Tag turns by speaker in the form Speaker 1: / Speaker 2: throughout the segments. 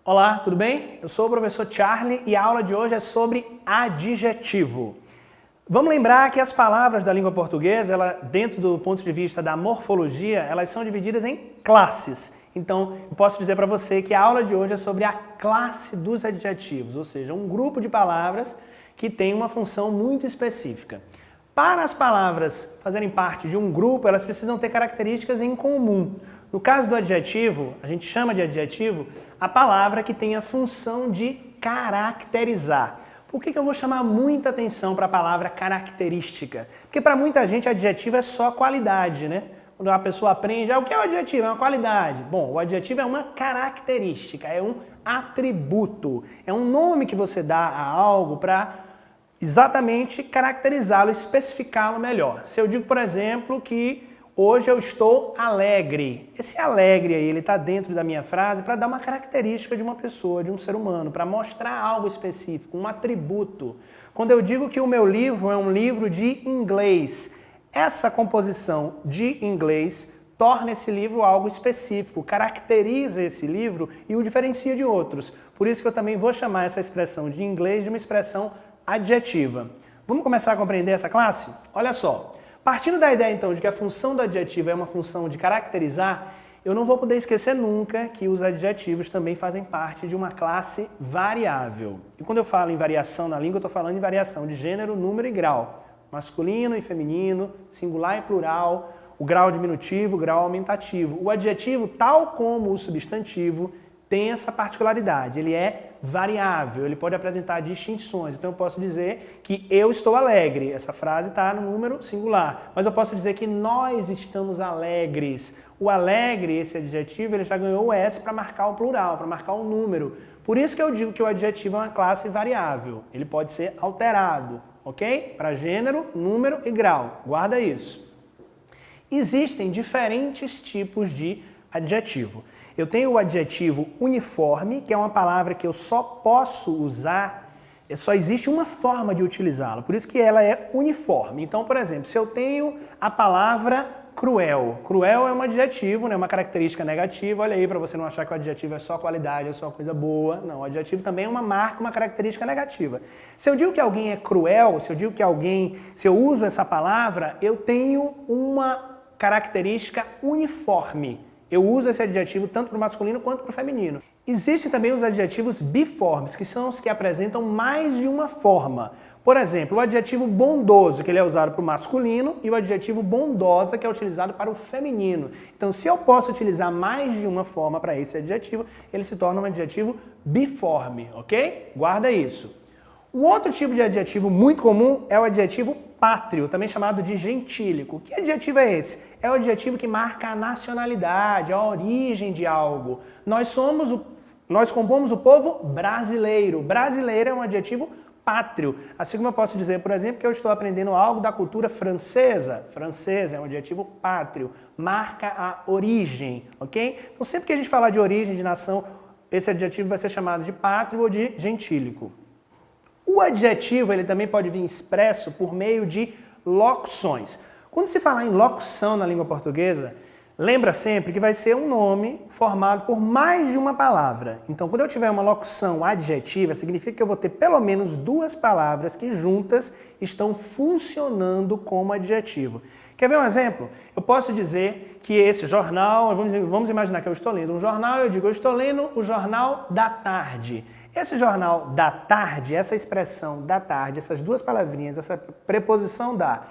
Speaker 1: Olá, tudo bem? Eu sou o professor Charlie e a aula de hoje é sobre adjetivo. Vamos lembrar que as palavras da língua portuguesa, dentro do ponto de vista da morfologia, elas são divididas em classes. Então, eu posso dizer para você que a aula de hoje é sobre a classe dos adjetivos, ou seja, um grupo de palavras que tem uma função muito específica. Para as palavras fazerem parte de um grupo, elas precisam ter características em comum. No caso do adjetivo, a gente chama de adjetivo a palavra que tem a função de caracterizar. Por que eu vou chamar muita atenção para a palavra característica? Porque para muita gente adjetivo é só qualidade, né? Quando uma pessoa aprende, o que é o adjetivo? É uma qualidade. Bom, o adjetivo é uma característica, é um atributo. É um nome que você dá a algo para exatamente caracterizá-lo, especificá-lo melhor. Se eu digo, por exemplo, que hoje eu estou alegre. Esse alegre aí, ele está dentro da minha frase para dar uma característica de uma pessoa, de um ser humano, para mostrar algo específico, um atributo. Quando eu digo que o meu livro é um livro de inglês, essa composição de inglês torna esse livro algo específico, caracteriza esse livro e o diferencia de outros. Por isso que eu também vou chamar essa expressão de inglês de uma expressão adjetiva. Vamos começar a compreender essa classe? Olha só. Partindo da ideia, então, de que a função do adjetivo é uma função de caracterizar, eu não vou poder esquecer nunca que os adjetivos também fazem parte de uma classe variável. E quando eu falo em variação na língua, eu estou falando em variação de gênero, número e grau. Masculino e feminino, singular e plural, o grau diminutivo, o grau aumentativo. O adjetivo, tal como o substantivo, tem essa particularidade, ele é variável, ele pode apresentar distinções. Então eu posso dizer que eu estou alegre, essa frase está no número singular, mas eu posso dizer que nós estamos alegres. O alegre, esse adjetivo, ele já ganhou o S para marcar o plural, para marcar o número. Por isso que eu digo que o adjetivo é uma classe variável, ele pode ser alterado, ok? Para gênero, número e grau, guarda isso. Existem diferentes tipos de adjetivo. Eu tenho o adjetivo uniforme, que é uma palavra que eu só posso usar, só existe uma forma de utilizá-la, por isso que ela é uniforme. Então, por exemplo, se eu tenho a palavra cruel, cruel é um adjetivo, né, uma característica negativa, olha aí para você não achar que o adjetivo é só qualidade, é só coisa boa. Não, o adjetivo também é uma marca, uma característica negativa. Se eu digo que alguém é cruel, se eu uso essa palavra, eu tenho uma característica uniforme. Eu uso esse adjetivo tanto para o masculino quanto para o feminino. Existem também os adjetivos biformes, que são os que apresentam mais de uma forma. Por exemplo, o adjetivo bondoso, que ele é usado para o masculino, e o adjetivo bondosa, que é utilizado para o feminino. Então, se eu posso utilizar mais de uma forma para esse adjetivo, ele se torna um adjetivo biforme, ok? Guarda isso. Um outro tipo de adjetivo muito comum é o adjetivo pátrio, também chamado de gentílico. Que adjetivo é esse? É o adjetivo que marca a nacionalidade, a origem de algo. Nós compomos o povo brasileiro. Brasileiro é um adjetivo pátrio. Assim como eu posso dizer, por exemplo, que eu estou aprendendo algo da cultura francesa. Francesa é um adjetivo pátrio, marca a origem, ok? Então sempre que a gente falar de origem, de nação, esse adjetivo vai ser chamado de pátrio ou de gentílico. O adjetivo ele também pode vir expresso por meio de locuções. Quando se falar em locução na língua portuguesa, lembra sempre que vai ser um nome formado por mais de uma palavra. Então, quando eu tiver uma locução adjetiva, significa que eu vou ter pelo menos duas palavras que juntas estão funcionando como adjetivo. Quer ver um exemplo? Eu posso dizer que esse jornal, vamos imaginar que eu estou lendo um jornal, eu digo, eu estou lendo o Jornal da Tarde. Esse jornal da tarde, essa expressão da tarde, essas duas palavrinhas, essa preposição da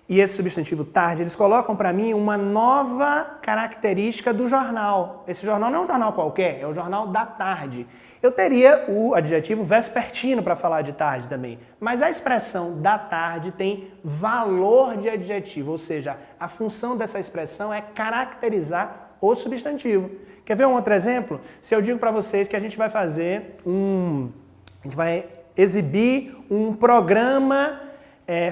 Speaker 1: e esse substantivo tarde, eles colocam para mim uma nova característica do jornal. Esse jornal não é um jornal qualquer, é o Jornal da Tarde. Eu teria o adjetivo vespertino para falar de tarde também, mas a expressão da tarde tem valor de adjetivo, ou seja, a função dessa expressão é caracterizar o substantivo. Quer ver um outro exemplo? Se eu digo para vocês que a gente vai exibir um programa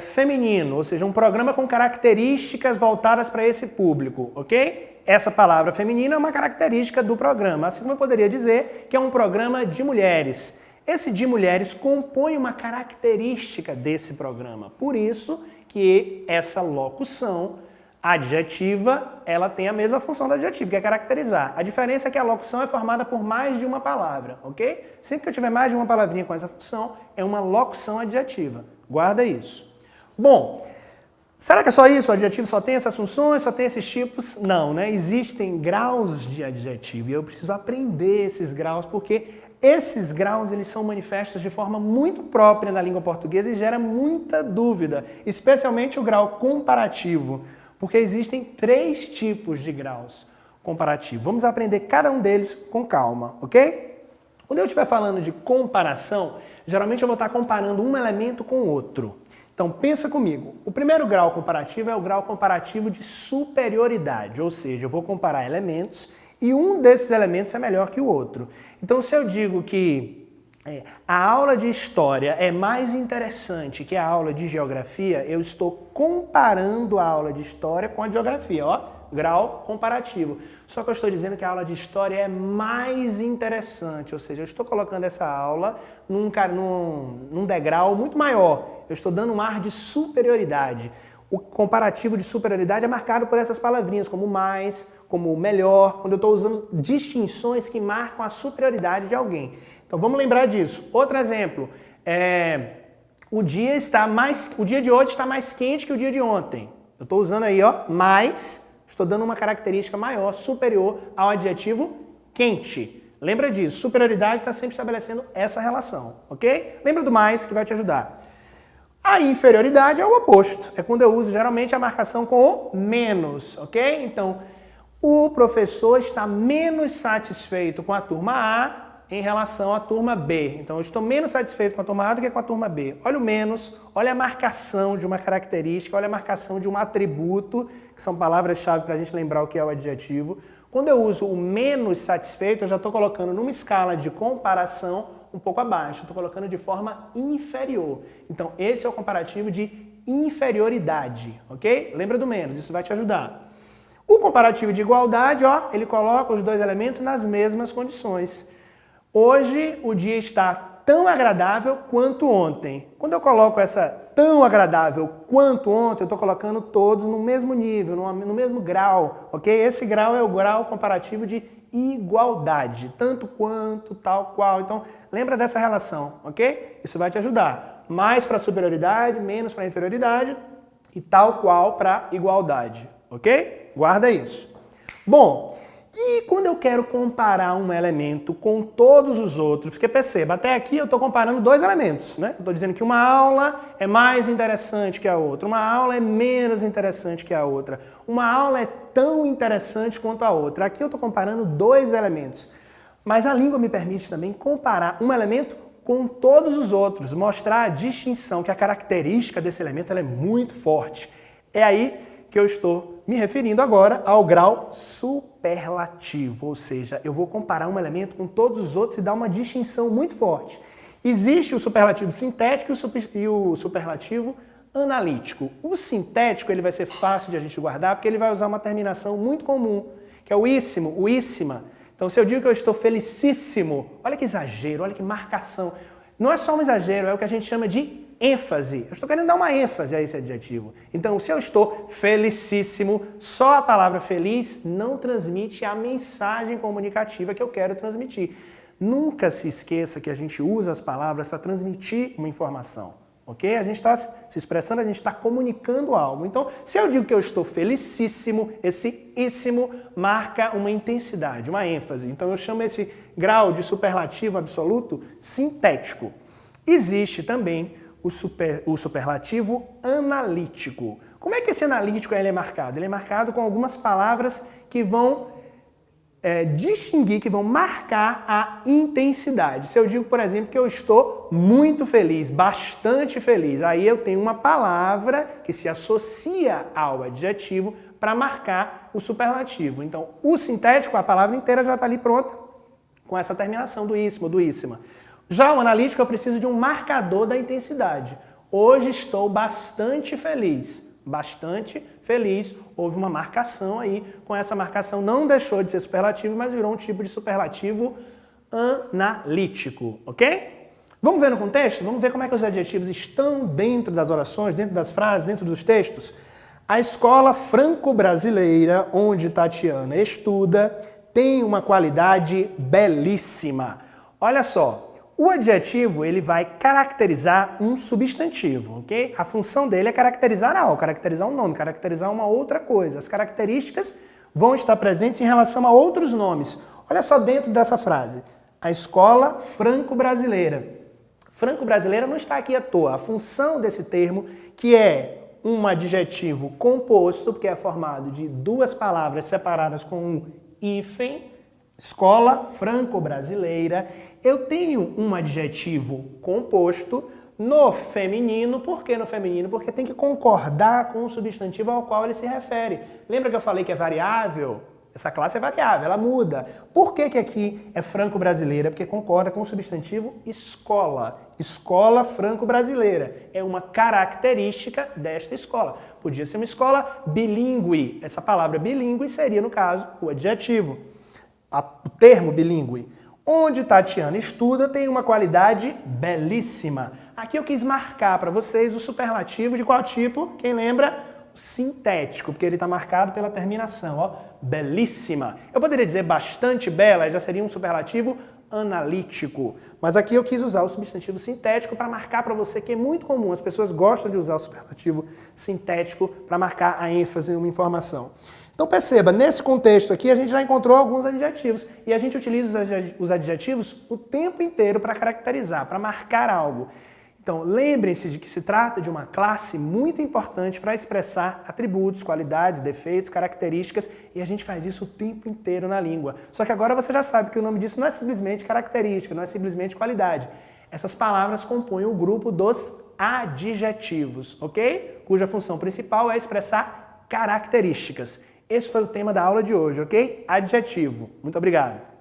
Speaker 1: feminino, ou seja, um programa com características voltadas para esse público, ok? Essa palavra feminino é uma característica do programa, assim como eu poderia dizer que é um programa de mulheres. Esse de mulheres compõe uma característica desse programa, por isso que essa locução adjetiva, ela tem a mesma função do adjetivo, que é caracterizar. A diferença é que a locução é formada por mais de uma palavra, ok? Sempre que eu tiver mais de uma palavrinha com essa função, é uma locução adjetiva. Guarda isso. Bom, será que é só isso? O adjetivo só tem essas funções, só tem esses tipos? Não, né? Existem graus de adjetivo e eu preciso aprender esses graus, porque esses graus eles são manifestos de forma muito própria na língua portuguesa e gera muita dúvida, especialmente o grau comparativo, porque existem 3 tipos de graus comparativos. Vamos aprender cada um deles com calma, ok? Quando eu estiver falando de comparação, geralmente eu vou estar comparando um elemento com outro. Então pensa comigo, o primeiro grau comparativo é o grau comparativo de superioridade, ou seja, eu vou comparar elementos e um desses elementos é melhor que o outro. Então se eu digo que a aula de história é mais interessante que a aula de geografia, eu estou comparando a aula de história com a de geografia, ó, grau comparativo. Só que eu estou dizendo que a aula de história é mais interessante, ou seja, eu estou colocando essa aula num degrau muito maior. Eu estou dando um ar de superioridade. O comparativo de superioridade é marcado por essas palavrinhas, como mais, como melhor, quando eu estou usando distinções que marcam a superioridade de alguém. Então vamos lembrar disso. Outro exemplo, o dia de hoje está mais quente que o dia de ontem. Eu estou usando aí, ó, mais, estou dando uma característica maior, superior ao adjetivo quente. Lembra disso, superioridade está sempre estabelecendo essa relação, ok? Lembra do mais que vai te ajudar. A inferioridade é o oposto, é quando eu uso geralmente a marcação com o menos, ok? Então, o professor está menos satisfeito com a turma A em relação à turma B. Então, eu estou menos satisfeito com a turma A do que com a turma B. Olha o menos, olha a marcação de uma característica, olha a marcação de um atributo, que são palavras-chave para a gente lembrar o que é o adjetivo. Quando eu uso o menos satisfeito, eu já estou colocando numa escala de comparação um pouco abaixo, estou colocando de forma inferior. Então, esse é o comparativo de inferioridade, ok? Lembra do menos, isso vai te ajudar. O comparativo de igualdade, ó, ele coloca os dois elementos nas mesmas condições. Hoje o dia está tão agradável quanto ontem. Quando eu coloco essa tão agradável quanto ontem, eu estou colocando todos no mesmo nível, no mesmo grau, ok? Esse grau é o grau comparativo de igualdade, tanto quanto, tal qual. Então, lembra dessa relação, ok? Isso vai te ajudar. Mais para superioridade, menos para inferioridade e tal qual para igualdade, ok? Guarda isso. Bom, e quando eu quero comparar um elemento com todos os outros, porque perceba, até aqui eu estou comparando 2 elementos, né? Eu estou dizendo que uma aula é mais interessante que a outra, uma aula é menos interessante que a outra, uma aula é tão interessante quanto a outra. Aqui eu estou comparando 2 elementos, mas a língua me permite também comparar um elemento com todos os outros, mostrar a distinção, que a característica desse elemento ela é muito forte. É aí que eu estou me referindo agora ao grau superlativo, ou seja, eu vou comparar um elemento com todos os outros e dar uma distinção muito forte. Existe o superlativo sintético e o superlativo analítico. O sintético ele vai ser fácil de a gente guardar porque ele vai usar uma terminação muito comum, que é o íssimo, o íssima. Então, se eu digo que eu estou felicíssimo, olha que exagero, olha que marcação. Não é só um exagero, é o que a gente chama de ênfase. Eu estou querendo dar uma ênfase a esse adjetivo. Então, se eu estou felicíssimo, só a palavra feliz não transmite a mensagem comunicativa que eu quero transmitir. Nunca se esqueça que a gente usa as palavras para transmitir uma informação, ok? A gente está se expressando, a gente está comunicando algo. Então, se eu digo que eu estou felicíssimo, esse íssimo marca uma intensidade, uma ênfase. Então, eu chamo esse grau de superlativo absoluto sintético. Existe também o superlativo analítico. Como é que esse analítico ele é marcado? Ele é marcado com algumas palavras que vão distinguir, que vão marcar a intensidade. Se eu digo, por exemplo, que eu estou muito feliz, bastante feliz, aí eu tenho uma palavra que se associa ao adjetivo para marcar o superlativo. Então, o sintético, a palavra inteira já está ali pronta com essa terminação do íssimo, do íssima. Já o analítico, eu preciso de um marcador da intensidade. Hoje estou bastante feliz. Bastante feliz. Houve uma marcação aí. Com essa marcação não deixou de ser superlativo, mas virou um tipo de superlativo analítico. Ok? Vamos ver no contexto? Vamos ver como é que os adjetivos estão dentro das orações, dentro das frases, dentro dos textos? A escola franco-brasileira, onde Tatiana estuda, tem uma qualidade belíssima. Olha só, o adjetivo ele vai caracterizar um substantivo, ok? A função dele é caracterizar algo, caracterizar um nome, caracterizar uma outra coisa. As características vão estar presentes em relação a outros nomes. Olha só dentro dessa frase. A escola franco-brasileira. Franco-brasileira não está aqui à toa. A função desse termo, que é um adjetivo composto, porque é formado de duas palavras separadas com um hífen, escola franco-brasileira, eu tenho um adjetivo composto no feminino. Por que no feminino? Porque tem que concordar com o substantivo ao qual ele se refere. Lembra que eu falei que é variável? Essa classe é variável, ela muda. Por que que aqui é franco-brasileira? Porque concorda com o substantivo escola. Escola franco-brasileira. É uma característica desta escola. Podia ser uma escola bilíngue. Essa palavra bilíngue seria, no caso, o adjetivo. O termo bilíngue. Onde Tatiana estuda tem uma qualidade belíssima. Aqui eu quis marcar para vocês o superlativo de qual tipo? Quem lembra? Sintético, porque ele está marcado pela terminação, ó, belíssima. Eu poderia dizer bastante bela, já seria um superlativo analítico. Mas aqui eu quis usar o substantivo sintético para marcar para você que é muito comum. As pessoas gostam de usar o superlativo sintético para marcar a ênfase em uma informação. Então perceba, nesse contexto aqui a gente já encontrou alguns adjetivos e a gente utiliza os adjetivos o tempo inteiro para caracterizar, para marcar algo. Então, lembrem-se de que se trata de uma classe muito importante para expressar atributos, qualidades, defeitos, características, e a gente faz isso o tempo inteiro na língua. Só que agora você já sabe que o nome disso não é simplesmente característica, não é simplesmente qualidade. Essas palavras compõem o grupo dos adjetivos, ok? Cuja função principal é expressar características. Esse foi o tema da aula de hoje, ok? Adjetivo. Muito obrigado.